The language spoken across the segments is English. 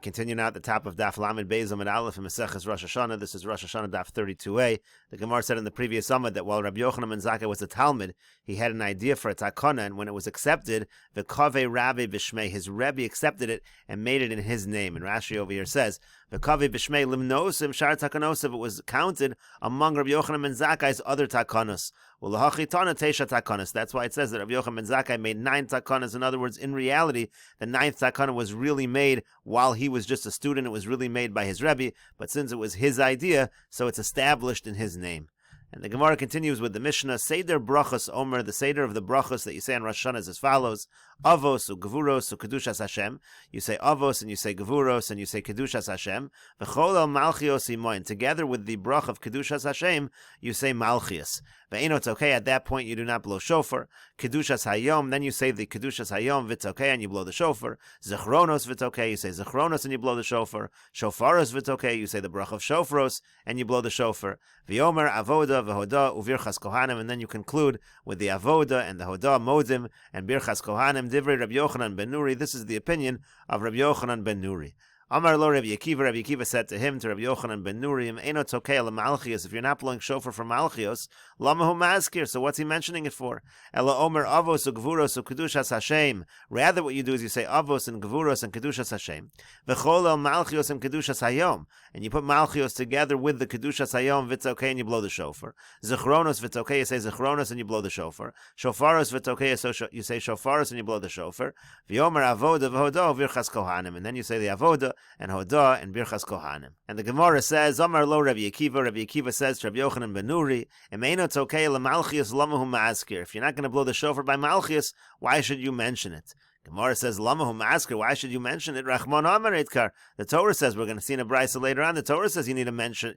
Continue now at the top of Daf Lamed Beis Amud Aleph in Meseches Rosh Hashana. This is Rosh Hashana Daf 32a. The Gemara said in the previous Amud that while Rabbi Yochanan ben Zakkai was a Talmud, he had an idea for a takana, and when it was accepted, the Kaveh Rabbi Bishmei, his Rebbe accepted it and made it in his name. And Rashi over here says, the Kaveh Bishmei limnosim shar takanosim, it was counted among Rabbi Yochanan ben Zakkai's other takanos. Well, that's why it says that Rabbi Yochanan ben Zakkai made 9 takanas. In other words, in reality, the 9th takana was really made while he was just a student. It was really made by his Rebbe, but since it was his idea, so it's established in his name. And the Gemara continues with the Mishnah, Seder Brachos Omer, the Seder of the Brachos that you say on Rosh Hashanah is as follows, Avos, Gevuros, Kedushas Hashem. You say Avos, and you say Gevuros, and you say Kedushas Hashem. V'chol el Malchios Imoin. Together with the Brach of Kedushas Hashem, you say Malchios. Ve'eno Tzokei, at that point you do not blow shofar. Kedushas Hayom, then you say the Kedushas Hayom, V'tzokei, and you blow the shofar. Zechronos V'tzokei, you say Zechronos, and you blow the shofar. Shofaros V'tzokei, you say the Brach of Shofros, and you blow the shofar. V'yomer Avoda V'hoda Uvirchas Kohanim, and then you conclude with the Avoda and the Hoda Modim and Birchas Kohanim. Divrei Rabbi Yochanan ben Nuri. This is the opinion of Rabbi Yochanan ben Nuri. Amar lo Rabbi Akiva. Rabbi Akiva said to him, to Rabbi Yochanan ben Nuri, Eino tzokei la Malchios. If you're not blowing shofar for Malchios, lamahu mazkir. So what's he mentioning it for? Ela omer avos ugvuros ukedushas Hashem. Rather, what you do is you say avos and gevuros and kedushas Hashem. V'chol el Malchios and kedushas Hayom. And you put Malchios together with the kedushas Hayom v'tzokei, and you blow the shofar. Zechronos v'tzokei, you say Zechronos, and you blow the shofar. Shofaros v'tzokei, so you say Shofaros, and you blow the shofar. V'yomer avoda v'hoda uvirchas kohanim. And then you say the avoda and Hodah and Birchas Kohanim. And the Gemara says, Amar lo Rabbi Akiva. Rabbi Akiva says to Rabbi Yochanan ben Nuri, Emeino tzokei lemalchius lamahu ma'askir. If you're not going to blow the shofar by Malchius, why should you mention it? Gemara says, Lamahu ma'askir. Why should you mention it? Rachman Amar Eitkar. The Torah says, we're going to see in a brisa later on, the Torah says you need to mention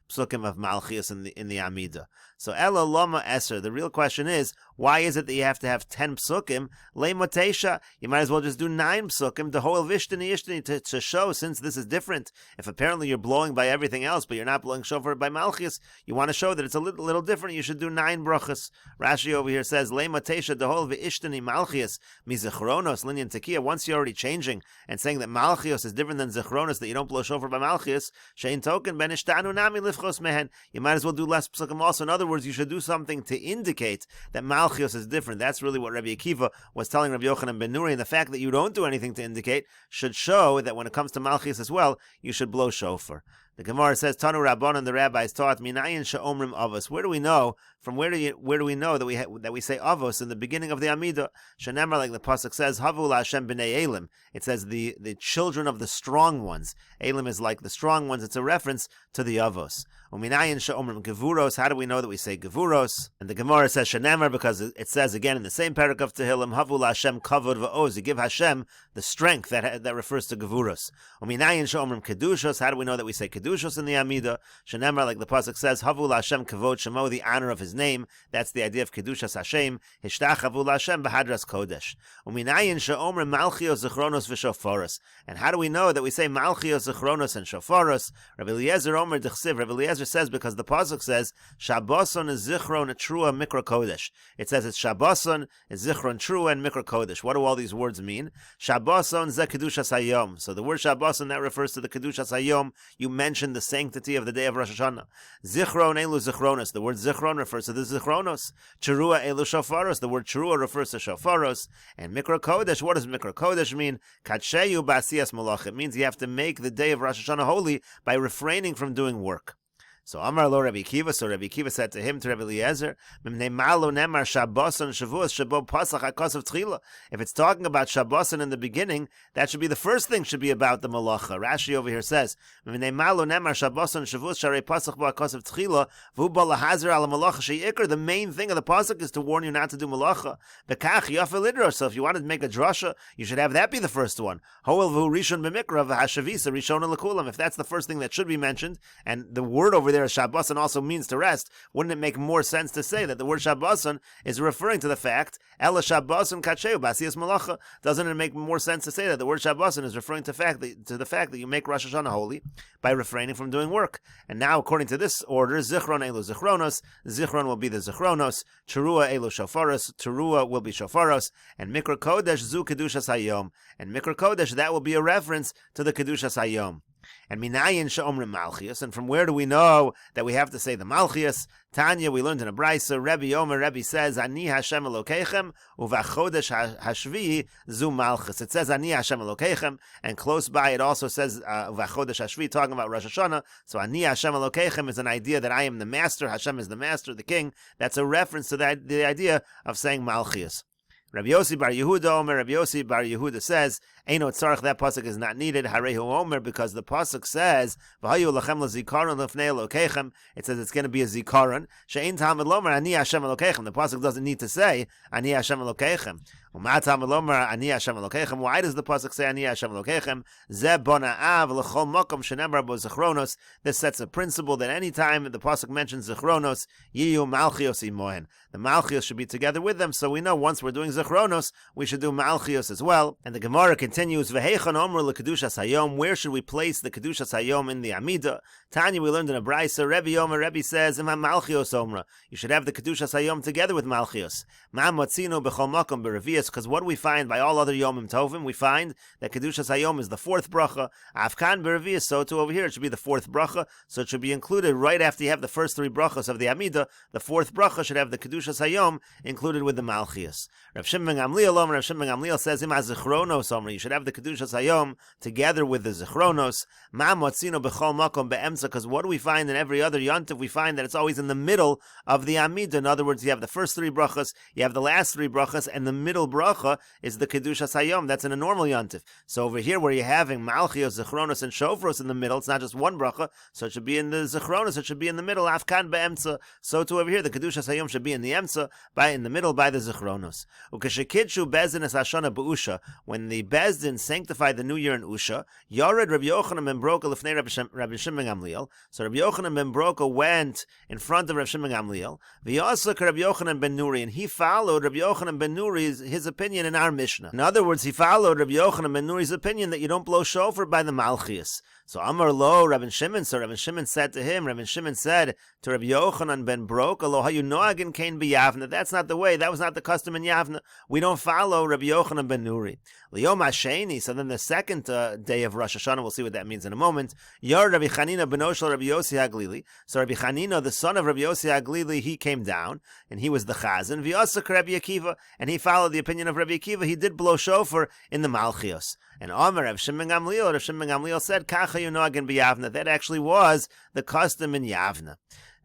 psukim of Malchius in the Amida. So Ela Lama Eser. The real question is, why is it that you have to have 10 psukim? Leimotesha. You might as well just do 9 psukim. The whole vishtani ishtani to show, since this is different. If apparently you're blowing by everything else, but you're not blowing shofar by Malchius, you want to show that it's a little different. You should do 9 brachas. Rashi over here says, Leimotesha the whole vishtani Malchius mizechronos linyan tekiya. Once you're already changing and saying that Malchios is different than Zechronos, that you don't blow shofar by Malchius, shein token ben ishtanu nami lifchos mehen. You might as well do less psukim also. In other words, you should do something to indicate that Malchios is different. That's really what Rabbi Akiva was telling Rabbi Yochanan ben Nuri, and the fact that you don't do anything to indicate should show that when it comes to Malchios as well, you should blow shofar. The Gemara says, Tanu Rabbanan, the rabbis taught, Minayin she'omrim avos. Where do we know? From where do we know that we say avos in the beginning of the Amida? Shenemar, like the pasuk says, Havu la'Hashem b'nei Elim. It says the children of the strong ones. Elim is like the strong ones. It's a reference to the avos. Uminayin she'omrim gevuros. How do we know that we say gevuros? And the Gemara says shenemar because it says again in the same paragraph of Tehillim, Havu la'Hashem kavod va'oz. You give Hashem the strength that refers to gevuros. Uminayin she'omrim kedushos. How do we know that we say kedushos in the Amida? Shenemar, like the pasuk says, Havu la'Hashem kavod shemo, the honor of his name. That's the idea of kedushas Hashem. Hishtachavu la'Hashem b'hadras kodesh. Uminayin she'omrim malchios zechronos v'shofaros. And how do we know that we say malchios zechronos and shofaros? Rabbi Eliezer Omer d'chsiv. Rabbi Eliezer says because the pasuk says Shabboson is zichron trua mikra kodesh. It says it's Shabboson is zichron trua and mikra kodesh. What do all these words mean? Shabboson ze kedushas hayom. So the word Shabboson, that refers to the kedushas hayom. You mentioned the sanctity of the day of Rosh Hashanah. Zichron elu zichronos. The word zichron refers to the zichronos. Cherua elu shofaros. The word cherua refers to shofaros. And mikra kodesh. What does mikra kodesh mean? Katsheyu ba'asiyas malach. It means you have to make the day of Rosh Hashanah holy by refraining from doing work. So Amar lo Rabbi Akiva. So Rabbi Akiva said to him, to Rabbi Eliezer, if it's talking about Shabboson in the beginning, that should be the first thing, should be about the malacha. Rashi over here says, the main thing of the pasuk is to warn you not to do malacha. So if you wanted to make a drasha, you should have that be the first one. If that's the first thing that should be mentioned, and the word over there Shabboson also means to rest, wouldn't it make more sense to say that the word Shabboson is referring to the fact, Ela Shabboson Kacheu Basias Malacha? Doesn't it make more sense to say that the word Shabboson is referring to the fact that you make Rosh Hashanah holy by refraining from doing work? And now, according to this order, Zichron Elu Zichronos, Zichron will be the Zichronos, Terua Elu Shofaros, Terua will be Shofaros, and Mikra Kodesh Zu Kedushas Hayom, and Mikra Kodesh, that will be a reference to the Kedushas Hayom. And Minayin Sha'omrim Malchias, and from where do we know that we have to say the Malchias? Tanya, we learned in a Brisa, Rebbe says, Ani Hashem Elokeichem, Uvachodesh Hashvi Zu Malchus. It says Ani Hashem Elokeichem, and close by it also says Uvachodesh Hashvi, talking about Rosh Hashanah. So Ani Hashem Elokeichem is an idea that I am the master, Hashem is the master, the king. That's a reference to the idea of saying Malchias. Rabbi Yossi Bar Yehuda Omer, Rabbi Yossi Bar Yehuda says, Eino Tzarech, that pasuk is not needed, Harehu Omer, because the pasuk says, V'hayu lachem l'zikaron l'fnei Elokeichem, it says it's going to be a zikaron, she'ein ta'amid lomer, Ani Hashem Elokeichem, the pasuk doesn't need to say, Ani Hashem Elokeichem. Why does the pasuk say Ani Hashem Elokeichem? Ze bona av l'chol makom shenemar bo zichronos. This sets a principle that any time the pasuk mentions zichronos, yiyu malchios imohen. The malchios should be together with them. So we know once we're doing zichronos, we should do malchios as well. And the Gemara continues, V'heichon omer l'kedushas hayom. Where should we place the kedushas hayom in the Amida? Tanya, we learned in a Brisa, Rebbe says, Ima malchios omra. You should have the kedushas hayom together with malchios. Ma motzino b'chol makom b'revias. Because what we find by all other Yomim Tovim, we find that Kedushas Hayom is the fourth bracha. Afkan B'Revius, so too over here, it should be the fourth bracha. So it should be included right after you have the first three brachas of the Amida. The fourth bracha should have the Kedushas Hayom included with the Malchias. Rav Shimon ben Gamliel says, Ima Zichronos Omer. You should have the Kedushas Hayom together with the Zichronos. Ma Motzino B'chol Makom Be'emsa. Because what do we find in every other Yontiv? We find that it's always in the middle of the Amida. In other words, you have the first three brachas, you have the last three brachas, and the middle bracha is the Kedushas Hayom. That's in a normal Yontif. So over here, where you're having Malchios, Zichronos, and Shofros in the middle, it's not just one bracha, so it should be in the Zichronos, it should be in the middle, Afkan Be'emtza. So too over here, the Kedushas Hayom should be in the Emtza, in the middle, by the Zichronos. Ukeshekidshu Bezdin es Hashana B'Usha, when the Bezdin sanctified the new year in Usha, Yored Rabbi Yochanan ben Broka l'fnei Rabbi Shimon ben Gamliel. So Rabbi Yochanan ben Broka went in front of Rabbi Shimon ben Gamliel, V'yasek Rabbi Yochanan ben Nuri, and he followed Rabbi Yochanan ben Nuri's his opinion in our Mishnah. In other words, he followed Rabbi Yochanan ben Nuri's opinion that you don't blow shofar by the Malchias. So Amar Lo, Rabbi Shimon. So Rabbi Shimon said to him, Rabbi Shimon said to Rabbi Yochanan ben Broka, Lo hayu noagin kain b'Yavna. That's not the way. That was not the custom in Yavna. We don't follow Rabbi Yochanan ben Nuri. Liyom Hasheni. So then the second day of Rosh Hashanah, we'll see what that means in a moment. Yor Rabbi Chanina ben Oshel Rabbi Yossi Haglili. So Rabbi Chanina, the son of Rabbi Yossi Haglili, he came down and he was the Chazan. V'yasek Rabbi Akiva, and he followed the opinion of Rabbi Akiva. He did blow shofar in the Malchios. And Omer Rav Shimon ben Gamliel said, Kacha yunogin b'Yavna. That actually was the custom in Yavna.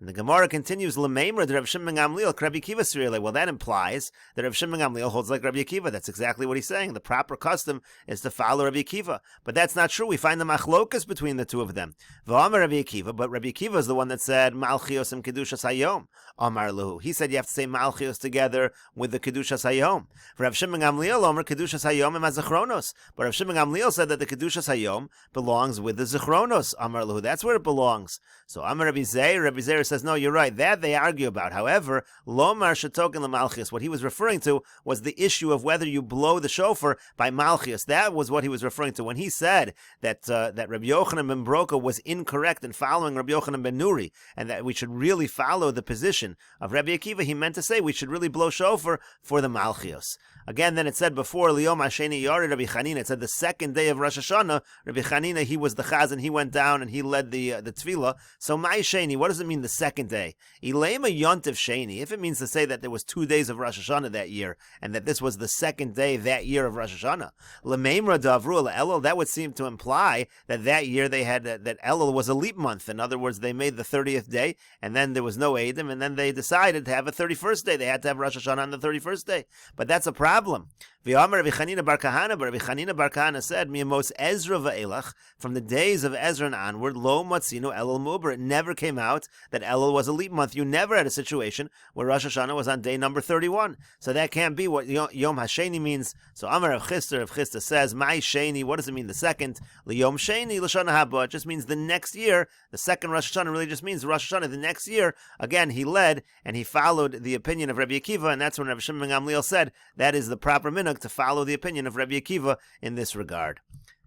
And the Gemara continues, L'meimra de Rav Shimon ben Gamliel, Rabbi Akiva Srila. Well, that implies that Rav Shimon ben Gamliel holds like Rabbi Akiva. That's exactly what he's saying. The proper custom is to follow Rabbi Akiva. But that's not true. We find the machlokas between the two of them. V'amar Rabbi Akiva, but Rabbi Akiva is the one that said, Malchios and Kedushas Hayom. Amar Luhu. He said you have to say Malchios together with the Kedushas Hayom. For Rav Shimon ben Gamliel, Omer Kedushas Hayom and Zichronos. But Rav Shimon ben Gamliel said that the Kedushas Hayom belongs with the Zichronos. Amar Luhu. That's where it belongs. So Amar Rabbi Zeir says, no, you're right. That they argue about. However, Lomar Shetokin LaMalchias. What he was referring to was the issue of whether you blow the shofar by Malchias. That was what he was referring to when he said that that Rabbi Yochanan ben Broka was incorrect in following Rabbi Yochanan ben Nuri, and that we should really follow the position of Rabbi Akiva. He meant to say we should really blow shofar for the Malchios. Again, then it said before, Liyom Hasheni Yari Rabbi Chanina. It said the second day of Rosh Hashanah, Rabbi Chanina, he was the Chazan, he went down and he led the Tefillah. So Mai Sheni, what does it mean the second day? Ilema Yontiv Sheni. If it means to say that there was 2 days of Rosh Hashanah that year, and that this was the second day that year of Rosh Hashanah, L'meimra Davru Elul, that would seem to imply that year they had, that Elul was a leap month. In other words, they made the 30th day, and then there was no Eidim, and then they decided to have a 31st day. They had to have Rosh Hashanah on the 31st day. But that's a problem. V'amar Rabbi Chanina bar Kahana, but Rabbi Chanina bar Kahana said, Mi'amos Ezra va'elach, from the days of Ezra and onward, lo matzinu Elul Mubar. It never came out that Elul was a leap month. You never had a situation where Rosh Hashanah was on day number 31. So that can't be what Yom HaSheni means. So Amar Rav Chisda says, Mai Sheni, what does it mean the second? Liyom Sheni L'Shana Haba. It just means the next year. The second Rosh Hashanah really just means Rosh Hashanah the next year. Again, he led and he followed the opinion of Rabbi Akiva, and that's when Rabbi Shimon ben Gamliel said that is the proper minhag to follow the opinion of Rabbi Akiva in this regard.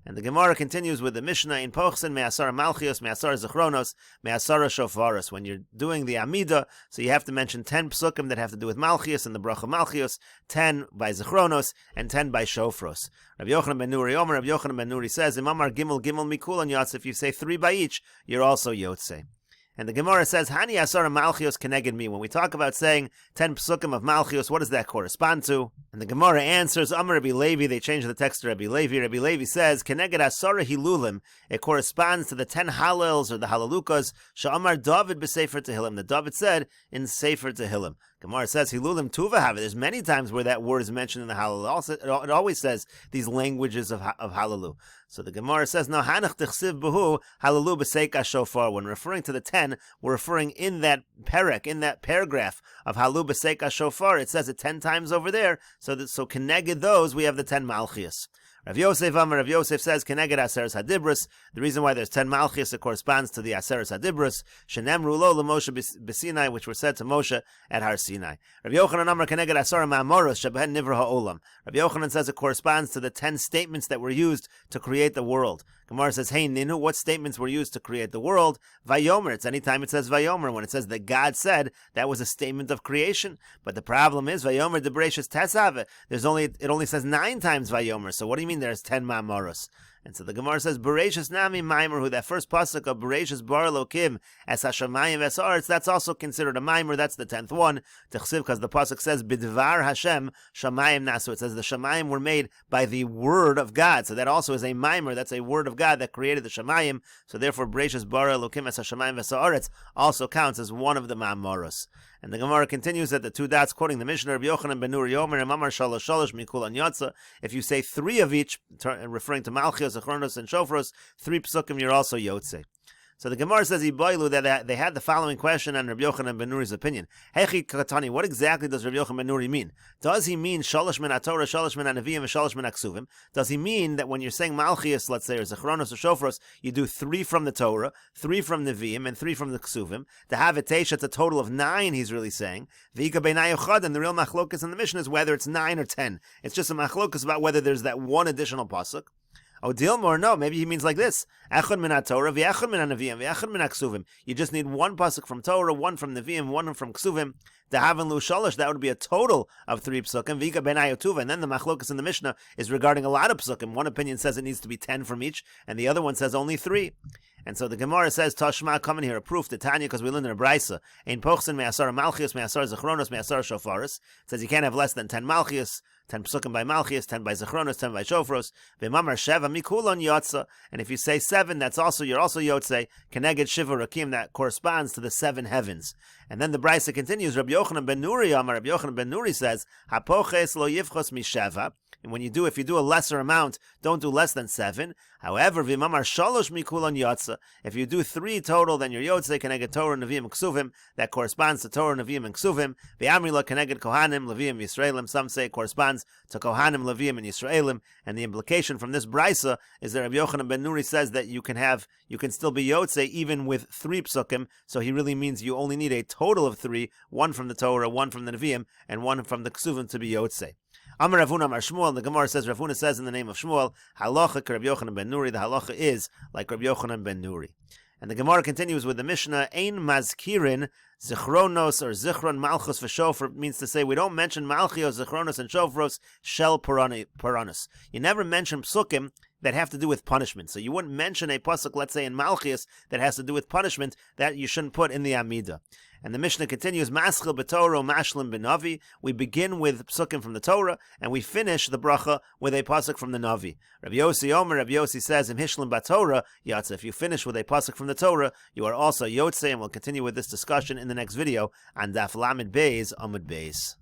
And the Gemara continues with the Mishnah in Pochsen, Me'asar Malchios, Me'asar Zechronos, Me'asar Shofaros. When you're doing the Amida, so you have to mention 10 psukim that have to do with Malchios and the Bracha Malchios, 10 by Zechronos, and 10 by Shofros. Rabbi Yochanan ben Nuri Omer, Rabbi Yochanan ben Nuri says, Imamar Gimel Gimel Mikul and Yotze, if you say 3 by each, you're also Yotze. And the Gemara says, Hani Asara Malchios Keneged Mi. When we talk about saying 10 psukim of Malchios, what does that correspond to? And the Gemara answers, Amar Rabbi Levi, they changed the text to Rabbi Levi. Rabbi Levi says, Keneged Asara Hilulim. It corresponds to the 10 Hallels or the Halalukas. Sha'amar David b'Sefer Tehillim. That David said in Sefer Tehillim. Gemara says, Hilulim Tuva have it. There's many times where that word is mentioned in the Hallel. Also, it always says these languages of Hallelu. So the Gemara says, no, Hanach Tichsiv Buhu, Hallelu B'Seika Shofar. When referring to the 10, we're referring in that perek, in that paragraph of Hallelu B'Seika Shofar. It says it 10 times over there. So Keneged those, we have the 10 Malchias. Rav Yosef Amar, Rav Yosef says, Keneged Aseres Hadibros. The reason why there's 10 Malchias, it corresponds to the Aseres Hadibros. Shenemru lo l'Moshe b'Sinai, which were said to Moshe at Har Sinai. Rav Yochanan Amar, Keneged Asara Ma'amoros, Shebehen Nivra Ha'olam. Rav Yochanan says it corresponds to the 10 statements that were used to create the world. Gemara says, hey, Ninu, what statements were used to create the world? Vayomer. It's anytime it says Vayomer. When it says that God said, that was a statement of creation. But the problem is, Vayomer debereshis tesave. It only says 9 times Vayomer. So what do you mean there's 10 Ma'amoros? And so the Gemara says, Bereshis Nami Maimer, who that first pasuk of Bereshis Bar Elokim as Hashamayim Vesarts, that's also considered a Maimer. That's the 10th one. Techsiv, because the pasuk says, Bidvar Hashem Shamayim Nasu. It says the Shamayim were made by the word of God. So that also is a Maimer. That's a word of God that created the Shamayim. So therefore, Bereshis Bar Elokim as Hashamayim Vesarts also counts as one of the Ma'amoros. And the Gemara continues at the 2 dots, quoting the Mishnah of Yochanan ben Nuri Omer, and Mamar Shalosh Shalosh Mikul and Yotza. If you say 3 of each, referring to Malchios, Zechronos, and Shofros, 3 psukim, you're also Yotze. So the Gemara says Iboilu that they had the following question on Rabbi Yochanan ben Nuri's opinion. Hechi Katani, what exactly does Rabbi Yochanan ben Nuri mean? Does he mean Shalosh min HaTorah, Shalosh min HaNeviim, and Shalosh min HaKsuvim? Does he mean that when you're saying Malchias, let's say, or Zechronos or Shofros, you do 3 from the Torah, 3 from Neviim, and 3 from the Ksuvim? To have it Teisha, it's a total of 9, he's really saying. V'ika beinai Yochad, and the real machlokas in the Mishnah is whether it's 9 or 10. It's just a machlokas about whether there's that one additional pasuk. Oh, Dilmor, no, maybe he means like this. Echad min ha-Torah, v'echad min ha-Neviim, v'echad min ha-Ksuvim. You just need 1 pasuk from Torah, 1 from Neviim, 1 from Ksuvim. Dehaven lu shalosh, that would be a total of 3 psukim. V'ika ben ayotuva, and then the machlokas in the Mishnah is regarding a lot of psukim. One opinion says it needs to be 10 from each, and the other one says only 3. And so the Gemara says, Tashma, come in here, a proof to Tanya, because we learned in a Braisa. Ein pochsen me'asar malchios, me'asar zechronos, me'asar shofaros. It says you can't have less than 10 malchios, 10 psukim by malchios, 10 by zechronos, 10 by shofros. V'mamar sheva mikulon yotza. And if you say 7, you're also yotze. Keneged shiva rakim, that corresponds to the 7 heavens. And then the Braisa continues, Rabbi Yochanan ben Nuri, Rabbi Yochanan ben Nuri says, Hapoches lo yivchos misheva. And if you do a lesser amount, don't do less than 7. However, v'mamar shalosh mikulon yotza. If you do 3 total, then you're yotze keneged Torah, Neviim, and Ksuvim. That corresponds to Torah, Neviim, and Ksuvim. V'amrila keneged Kohanim, Leviim, Yisraelim. Some say it corresponds to Kohanim, Leviim, and Yisraelim. And the implication from this brisa is that Rabbi Yochanan ben Nuri says that you can still be yotze even with 3 psukim. So he really means you only need a total of 3, 1 from the Torah, 1 from the Neviim, and 1 from the Ksuvim to be yotze. Amar Ravuna Amar Shmuel, the Gemara says, Ravuna says in the name of Shmuel, halacha Rabbi Yochanan ben Nuri, the halacha is like Rabbi Yochanan ben Nuri. And the Gemara continues with the Mishnah, Ein mazkirin zichronos or zichron malchus v'shofar, means to say we don't mention malchios, zichronos, and shofros shel paranos. You never mention psukim that have to do with punishment. So you wouldn't mention a pasuk, let's say in Malchias, that has to do with punishment, that you shouldn't put in the Amida. And the Mishnah continues, Maschil b'Torah, Mashlim b'Navi. We begin with psukim from the Torah, and we finish the bracha with a pasuk from the Navi. Rabbi Yossi Omer, Rabbi Yossi says, Im Hishlim b'Torah, Yatza. If you finish with a pasuk from the Torah, you are also Yotze, and we'll continue with this discussion in the next video on Daf Lamed Beis, Amud Beis.